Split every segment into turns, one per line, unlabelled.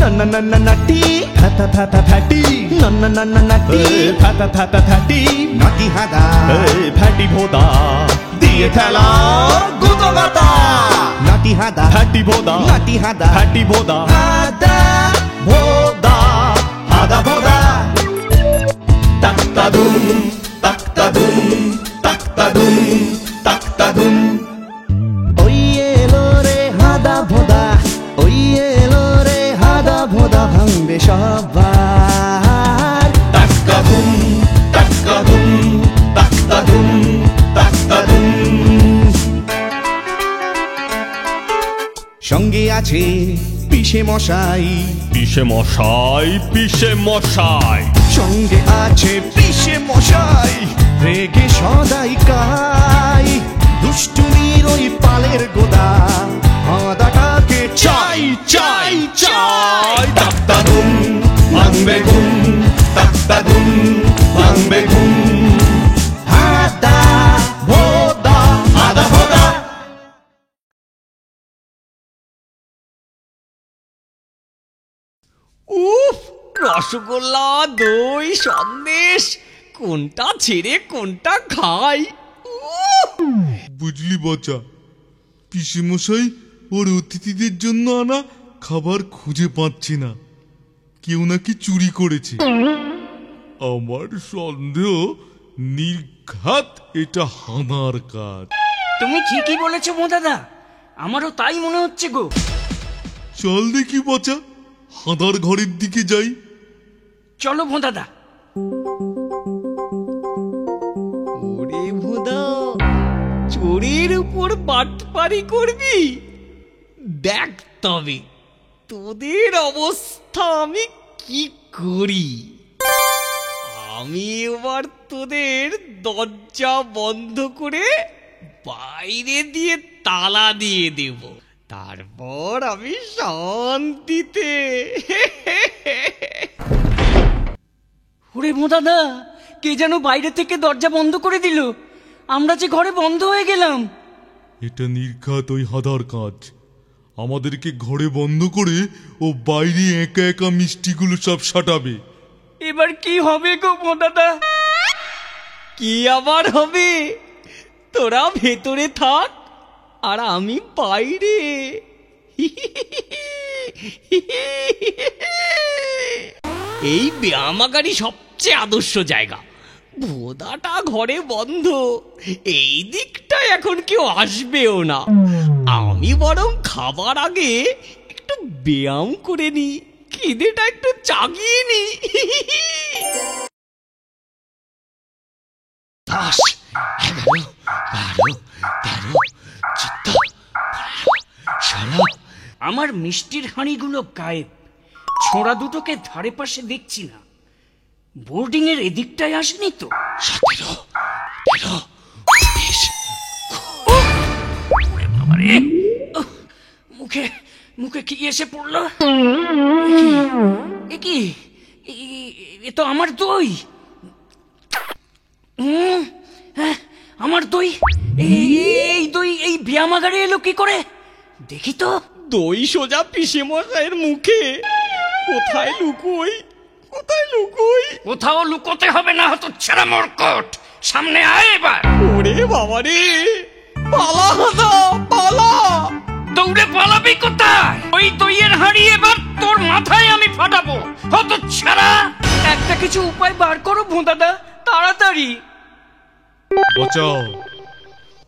नन्ना नन्ना नटी था था था फैटी नन्ना नन्ना नटी था था फैटी
नटी हादा
फैटी भोदा दिए थैला गुदो गाता
नटी हादा
फैटी भोदा
नटी हादा
फैटी भोदा
हादा
भोदा हादा भोदा तख्ता दुम तख्ता दुम तख्ता दुम तख्ता दुम
ओये लोरे हादा भोदा ओये लोरे हादा भोदा भांगबे सबार
तख्ता दुम तख्ता दुम तख्ता दुम तख्ता दुम
সঙ্গে আছে পিষে মশাই
পিষে মশাই পিষে মশাই
সঙ্গে আছে পিষে মশাই রেগে সদাই কাই দুষ্টুমির ওই পালের গোদা হাদাটাকে
চাই চাই চাই তখ্তা দুম ভাঙবে ঘুম তখ্তা দুম ভাঙবে ঘুম
হাদা
ভোদা হাদা ভোদা
উফ, রসগোল্লা দই সন্দেশ কোনটা ছেড়ে কোনটা খাই।
বুঝলি বাচা, পিসেমশাই ওর অতিথিদের জন্য আনা খাবার খুঁজে পাচ্ছি না, কেউ নাকি চুরি করেছে। আমার সন্দেহ নির্ঘাত এটা হানার কাজ।
তুমি ঠিকই বলেছো দাদা, আমারও তাই মনে হচ্ছে গো।
চল দেখি বাচা, হাঁদার ঘরের দিকে যাই।
চলো দাদা।
ওরে ভোদা, চোরের উপর বাটপারি করবি? দেখ তবে তোদের অবস্থা আমি কি করি। আমি এবার তোদের দরজা বন্ধ করে বাইরে দিয়ে তালা দিয়ে দেব, তারপর আমি শান্তিতে।
ওরে দাদা, কে যেন বাইরে থেকে দরজা বন্ধ করে দিল, আমরা যে ঘরে বন্ধ হয়ে গেলাম।
এটা নির্ঘাত ওই হাঁদার কাজ। আমাদেরকে ঘরে বন্ধ করে ও বাইরে একা একা মিষ্টিগুলো সব সাটাবে।
এবার কি হবে গো দাদা?
কি আবার হবে, তোরা ভেতরে থাক আর আমি বাইরে। এই ব্যায়ামাগারই সবচেয়ে আদর্শ জায়গা। ভোদাটা ঘরে বন্ধ, এই দিকটা এখন কেউ আসবেও না। আমি বরং খাবার আগে একটু ব্যায়াম করে নি, খিদেটা একটু চাগিয়ে নি। 10, 11, 12, 13, 14, 15, 16।
আমার মিষ্টির হাঁড়িগুলো গায়েব, ছোঁড়া দুটোকে ধারে পাশে দেখছি না। বোর্ডিং এর এদিকটায় আসেনি তো?
17, 18, 19।
মুখে মুখে কি এসে পড়লো? এ কি, এ তো আমার দই। আমার দই, এই দই এই ব্যায়ামাগারে এলো কি করে? দেখি তো।
দই সোজা পিসে মশাইয়ের মুখে। কোথায় লুকোই, কোথায় লুকোই?
কোথাও লুকোতে হবে না, হতো ছেড়া মরকট, সামনে আয় এবার।
ওরে বাবা রে, পালা হাদা পালা।
দৌড়ে পালাবি কোথায়? ওই দইয়ের হাঁড়ি এবার তোর মাথায় আমি ফাটাবো, হতো ছেড়া। একটা কিছু উপায় বার করো দাদা, তাড়াতাড়ি।
বাঁচাও,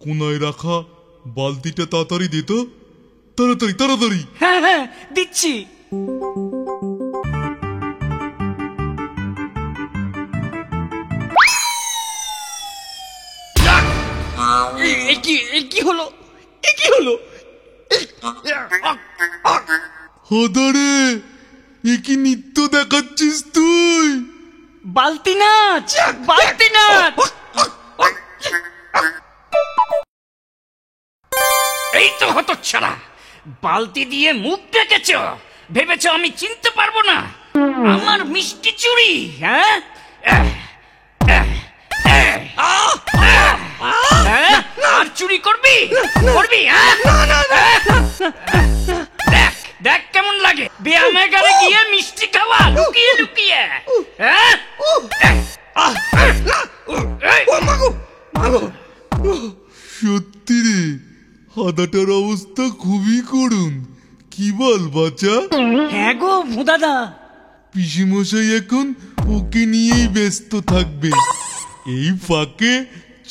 কোনায় রাখা বালতিটা তাড়াতাড়ি দে তো, তাড়াতাড়ি তাড়াতাড়ি।
হ্যাঁ হ্যাঁ দিচ্ছি।
কি হলো, কি হলো?
হাদারে, এ কি নৃত্য দেখাচ্ছিস তুই?
বালতি নাচ, বালতি নাচ। এই তো হতচ্ছাড়া, বালতি দিয়ে মুখ ডেকেছ, ভেবেছ আমি চিনতে পারবো না? আমার মিষ্টি চুরি, হ্যাঁ? আর চুরি করবি, করবি? দেখ দেখ কেমন লাগে। ব্যায়ামাগারে গিয়ে
হাদাটার অবস্থা খুবই করুণ। কি বল বাচ্চা?
হ্যাঁ গো ভোদাদা।
পিসিমশাই এখন ওকে নিয়েই ব্যস্ত থাকবে। এই ফাঁকে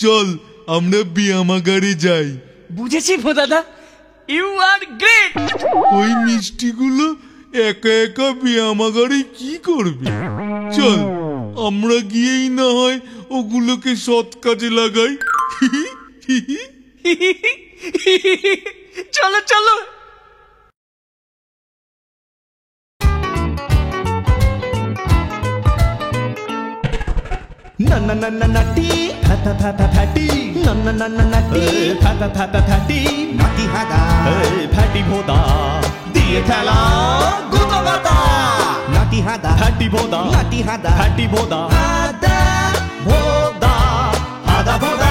চল আমরা ব্যায়ামাগারে যাই।
বুঝেছি ভোদাদা, ইউ আর গ্রেট।
ওই মিষ্টিগুলো একা একা ব্যায়ামাগারে কি করবে? চল আমরা গিয়েই না হয় ওগুলোকে সৎ কাজে লাগাই।
চলো চলো।
নান্না নান্না নাটি থাতা থাতা থাটি নান্না নান্না নাটি থাতা থাতা থাটি
নাতি হাদা
ফাটি ভোদা দিয়ে খেলা গুতো গাতা
নাতি হাদা
ফাটি ভোদা
নাতি হাদা
ফাটি ভোদা
হাদা
ভোদা আদা ভোদা